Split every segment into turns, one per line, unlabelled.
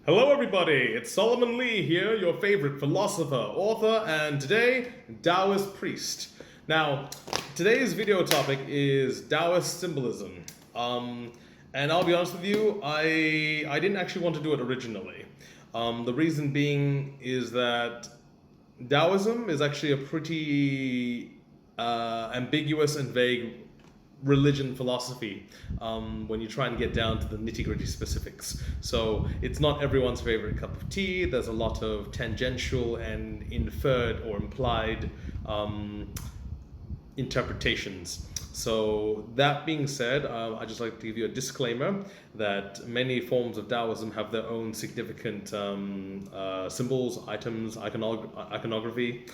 Hello, everybody. It's Solomon Lee here, your favorite philosopher, author, and today, Taoist priest. Now, today's video topic is Taoist symbolism. And I'll be honest with you, I didn't actually want to do it originally. The reason being is that Taoism is actually a pretty ambiguous and vague religion philosophy when you try and get down to the nitty-gritty specifics. So it's not everyone's favorite cup of tea. There's a lot of tangential and inferred or implied interpretations. So that being said, I just like to give you a disclaimer that many forms of Taoism have their own significant symbols, items, iconography,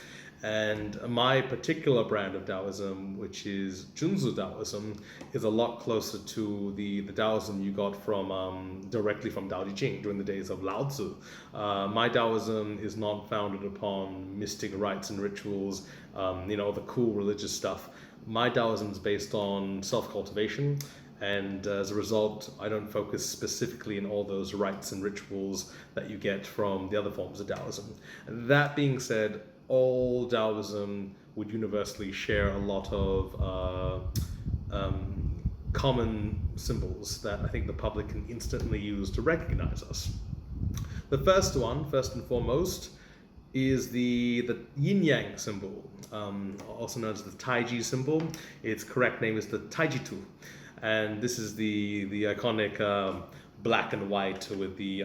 and my particular brand of Taoism, which is Junzi Taoism, is a lot closer to the Taoism you got from directly from I-ching during the days of Lao Tzu. My Taoism is not founded upon mystic rites and rituals, the cool religious stuff. My Taoism is based on self-cultivation, and as a result, I don't focus specifically in all those rites and rituals that you get from the other forms of Taoism. That being said, all Taoism would universally share a lot of common symbols that I think the public can instantly use to recognize us. The first one, first and foremost, is the yin-yang symbol, also known as the Taiji symbol. Its correct name is the Taijitu, and this is the iconic black and white with the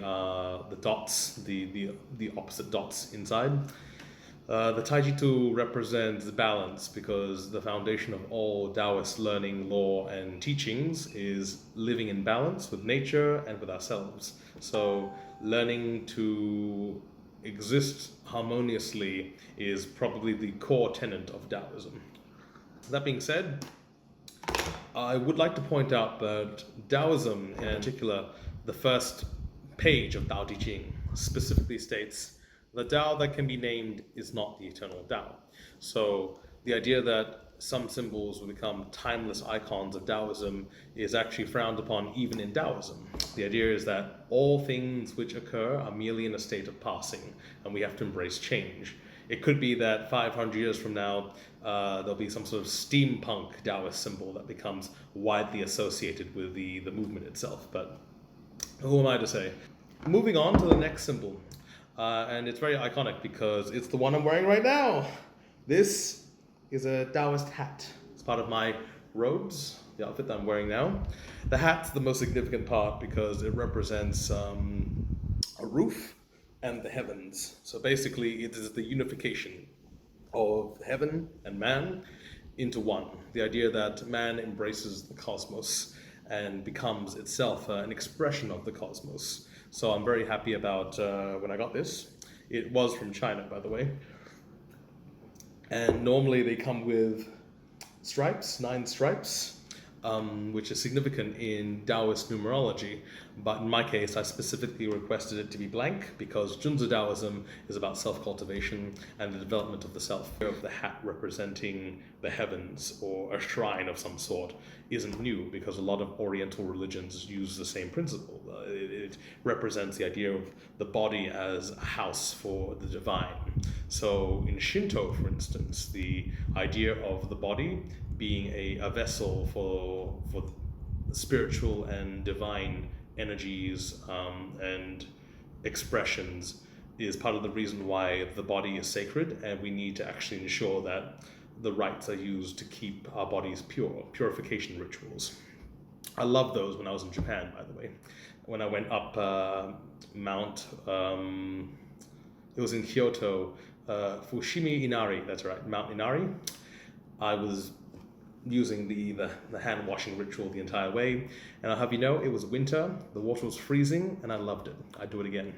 dots, the opposite dots inside. The Taijitu represents balance because the foundation of all Taoist learning, law, and teachings is living in balance with nature and with ourselves. So learning to exist harmoniously is probably the core tenet of Taoism. That being said, I would like to point out that Taoism, in particular, the first page of Tao Te Ching, specifically states, "The Tao that can be named is not the eternal Tao." So the idea that some symbols will become timeless icons of Taoism is actually frowned upon even in Taoism. The idea is that all things which occur are merely in a state of passing, and we have to embrace change. It could be that 500 years from now, there'll be some sort of steampunk Taoist symbol that becomes widely associated with the movement itself, but who am I to say? Moving on to the next symbol. And it's very iconic because it's the one I'm wearing right now. This is a Taoist hat. It's part of my robes, the outfit that I'm wearing now. The hat's the most significant part because it represents a roof and the heavens. So basically, it is the unification of heaven and man into one. The idea that man embraces the cosmos and becomes itself an expression of the cosmos. So I'm very happy about when I got this. It was from China, by the way. And normally they come with stripes, 9 stripes, which is significant in Taoist numerology. But in my case, I specifically requested it to be blank because Junzi Taoism is about self-cultivation and the development of the self. The hat representing the heavens or a shrine of some sort isn't new because a lot of Oriental religions use the same principle. It represents the idea of the body as a house for the divine. So in Shinto, for instance, the idea of the body being a vessel for spiritual and divine energies and expressions is part of the reason why the body is sacred, and we need to actually ensure that the rites are used to keep our bodies pure, purification rituals. I loved those when I was in Japan, by the way. When I went up Mount, it was in Kyoto, Fushimi Inari, that's right, Mount Inari. I was using the hand washing ritual the entire way, and I'll have you know, it was winter, the water was freezing, and I loved it. I'd do it again.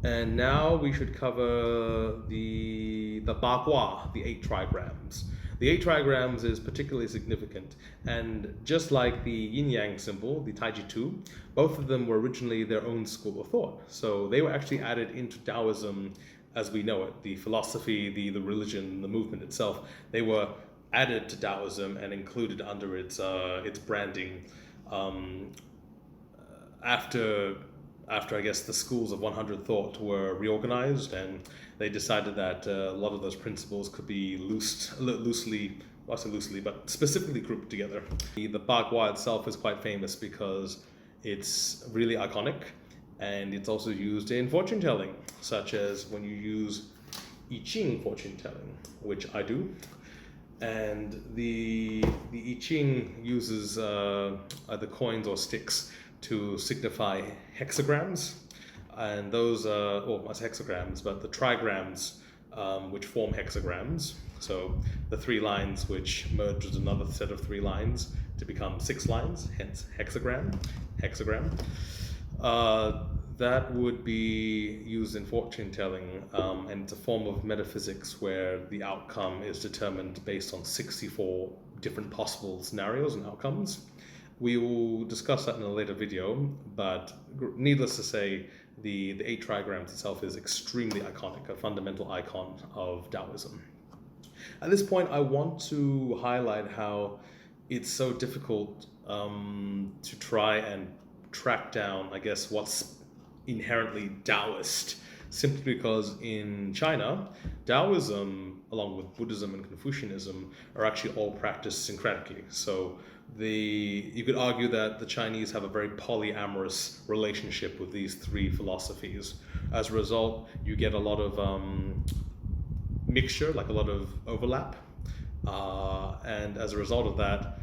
And now we should cover the Bagua, the 8 trigrams. The 8 trigrams is particularly significant, and just like the yin-yang symbol, the Taijitu, both of them were originally their own school of thought. So they were actually added into Taoism as we know it, the philosophy, the religion, the movement itself. They were added to Taoism and included under its branding after after I guess the schools of 100 thought were reorganized, and they decided that a lot of those principles could be loosely, well, I say loosely, but specifically grouped together. The Bagua itself is quite famous because it's really iconic, and it's also used in fortune telling, such as when you use I-ching fortune telling, which I do. And the I-ching uses either coins or sticks to signify hexagrams, and those well, not hexagrams, but the trigrams, which form hexagrams. So the 3 lines which merge with another set of 3 lines to become 6 lines, hence hexagram. That would be used in fortune telling, and it's a form of metaphysics where the outcome is determined based on 64 different possible scenarios and outcomes. We will discuss that in a later video, but needless to say, the 8 trigrams itself is extremely iconic, a fundamental icon of Taoism. At this point, I want to highlight how it's so difficult to try and track down, I guess, what's inherently Taoist, simply because in China, Taoism, along with Buddhism and Confucianism, are actually all practiced syncretically. So you could argue that the Chinese have a very polyamorous relationship with these 3 philosophies. As a result, you get a lot of mixture, like a lot of overlap, and as a result of that,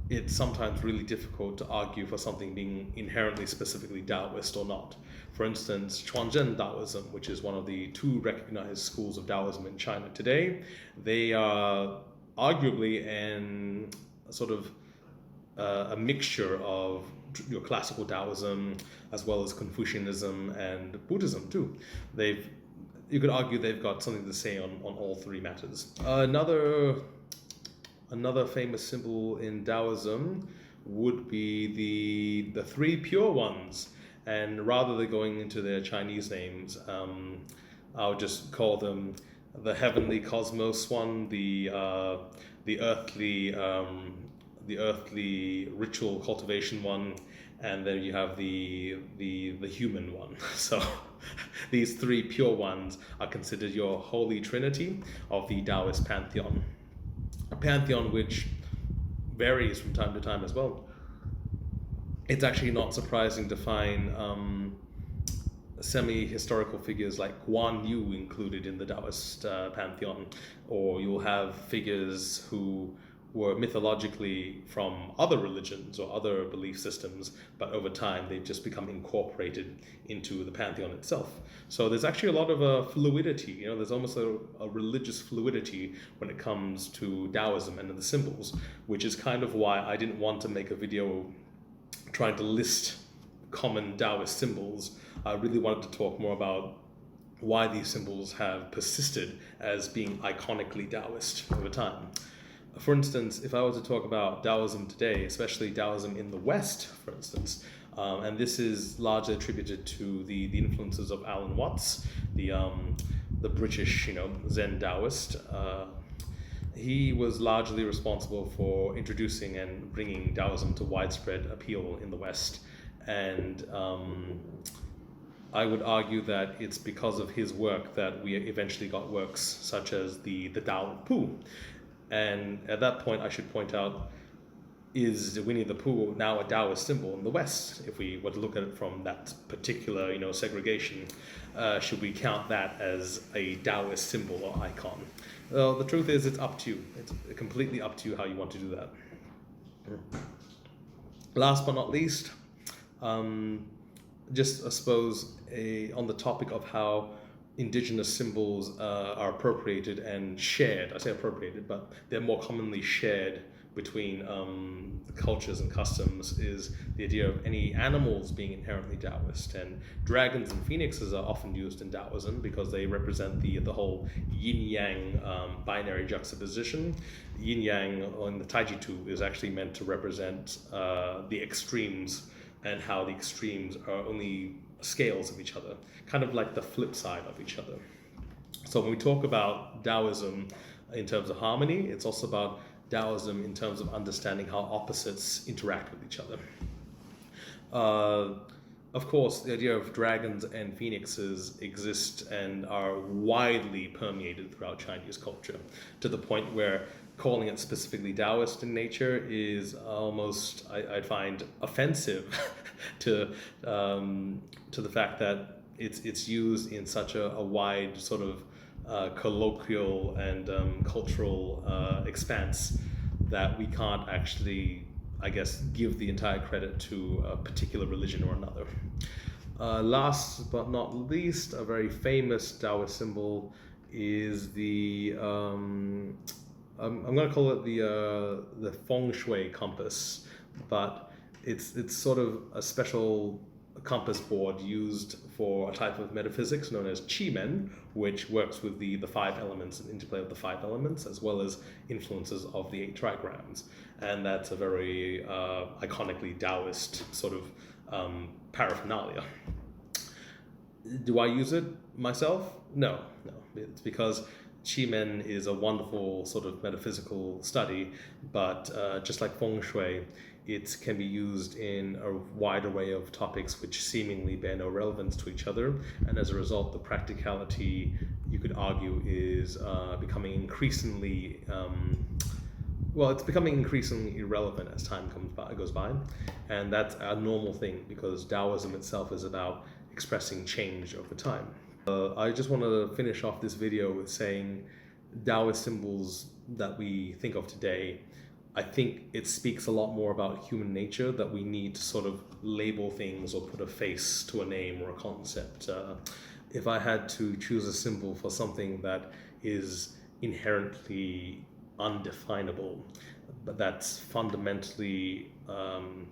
it's sometimes really difficult to argue for something being inherently specifically Taoist or not. For instance, Chuanzhen Taoism, which is one of the 2 recognized schools of Taoism in China today, they are arguably sort of a mixture of your classical Taoism as well as Confucianism and Buddhism too. You could argue they've got something to say on all 3 matters. Another famous symbol in Taoism would be the 3 pure ones, and rather than going into their Chinese names, I'll just call them the heavenly cosmos one, the earthly ritual cultivation one, and then you have the human one. So these 3 pure ones are considered your holy trinity of the Taoist pantheon. A pantheon which varies from time to time as well. It's actually not surprising to find semi-historical figures like Guan Yu included in the Taoist pantheon, or you'll have figures who were mythologically from other religions or other belief systems, but over time they've just become incorporated into the pantheon itself. So there's actually a lot of fluidity, there's almost a religious fluidity when it comes to Taoism and the symbols, which is kind of why I didn't want to make a video trying to list common Taoist symbols. I really wanted to talk more about why these symbols have persisted as being iconically Taoist over time. For instance, if I were to talk about Taoism today, especially Taoism in the West, for instance, and this is largely attributed to the influences of Alan Watts, the British, Zen Taoist. He was largely responsible for introducing and bringing Taoism to widespread appeal in the West, and I would argue that it's because of his work that we eventually got works such as the Tao of Pooh. And at that point, I should point out, is Winnie the Pooh now a Taoist symbol in the West? If we were to look at it from that particular, segregation, should we count that as a Taoist symbol or icon? Well, the truth is, it's up to you. It's completely up to you how you want to do that. Last but not least, just I suppose on the topic of how indigenous symbols are appropriated and shared. I say appropriated, but they're more commonly shared between cultures and customs, is the idea of any animals being inherently Taoist. And dragons and phoenixes are often used in Taoism because they represent the whole yin-yang binary juxtaposition. Yin-yang in the Taijitu is actually meant to represent the extremes, and how the extremes are only scales of each other, kind of like the flip side of each other. So when we talk about Taoism in terms of harmony, it's also about Taoism in terms of understanding how opposites interact with each other. Of course, the idea of dragons and phoenixes exist and are widely permeated throughout Chinese culture, to the point where calling it specifically Taoist in nature is almost, I find, offensive to the fact that it's used in such a wide sort of colloquial and cultural expanse that we can't actually, I guess, give the entire credit to a particular religion or another. Last but not least, a very famous Taoist symbol is the I'm going to call it the feng shui compass, but it's sort of a special compass board used for a type of metaphysics known as Qi, which works with the five elements and interplay of the five elements, as well as influences of the 8 trigrams. And that's a very iconically Taoist sort of paraphernalia. Do I use it myself? No. It's because Qi is a wonderful sort of metaphysical study, but just like feng shui, it can be used in a wide array of topics which seemingly bear no relevance to each other, and as a result, the practicality, you could argue, is becoming increasingly it's becoming increasingly irrelevant as time goes by, and that's a normal thing because Taoism itself is about expressing change over time. I just want to finish off this video with saying Taoist symbols that we think of today, I think it speaks a lot more about human nature, that we need to sort of label things or put a face to a name or a concept. If I had to choose a symbol for something that is inherently undefinable, but that's fundamentally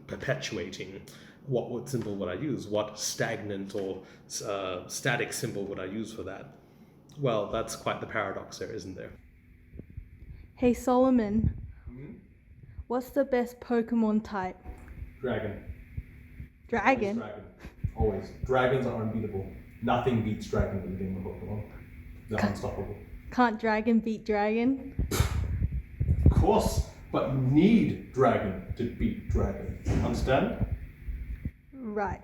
perpetuating, what symbol would I use? What stagnant or static symbol would I use for that? Well, that's quite the paradox there, isn't there?
Hey Solomon, what's the best Pokemon type?
Dragon.
Dragon?
Dragon. Always. Dragons are unbeatable. Nothing beats dragon in the game of Pokemon. They're unstoppable.
Can't dragon beat dragon?
Of course, but you need dragon to beat dragon. Understand?
Right.